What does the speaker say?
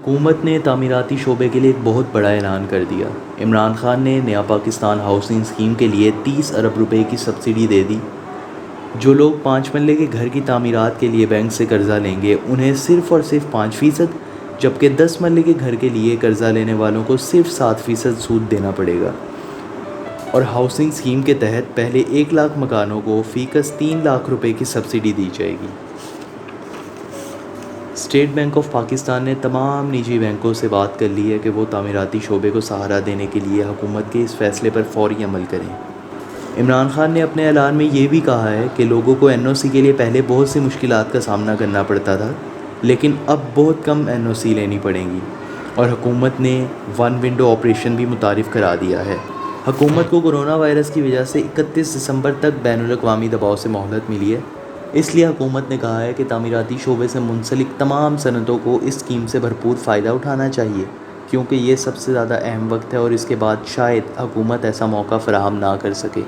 حکومت نے تعمیراتی شعبے کے لیے ایک بہت بڑا اعلان کر دیا۔ عمران خان نے نیا پاکستان ہاؤسنگ اسکیم کے لیے 30 ارب روپے کی سبسڈی دے دی۔ جو لوگ 5 مرلے کے گھر کی تعمیرات کے لیے بینک سے قرضہ لیں گے انہیں صرف اور صرف 5%، جبکہ 10 مرلے کے گھر کے لیے قرضہ لینے والوں کو صرف 7% سود دینا پڑے گا۔ اور ہاؤسنگ اسکیم کے تحت پہلے 1 لاکھ مکانوں کو فی کس 3 لاکھ روپے کی سبسڈی دی جائے گی۔ اسٹیٹ بینک آف پاکستان نے تمام نجی بینکوں سے بات کر لی ہے کہ وہ تعمیراتی شعبے کو سہارا دینے کے لیے حکومت کے اس فیصلے پر فوری عمل کریں۔ عمران خان نے اپنے اعلان میں یہ بھی کہا ہے کہ لوگوں کو NOC کے لیے پہلے بہت سی مشکلات کا سامنا کرنا پڑتا تھا، لیکن اب بہت کم NOC لینی پڑیں گی، اور حکومت نے 1 ونڈو آپریشن بھی متعارف کرا دیا ہے۔ حکومت کو کورونا وائرس کی وجہ سے 31 دسمبر تک بین الاقوامی دباؤ سے مہلت ملی ہے، اس لیے حکومت نے کہا ہے کہ تعمیراتی شعبے سے منسلک تمام صنعتوں کو اس اسکیم سے بھرپور فائدہ اٹھانا چاہیے، کیونکہ یہ سب سے زیادہ اہم وقت ہے اور اس کے بعد شاید حکومت ایسا موقع فراہم نہ کر سکے۔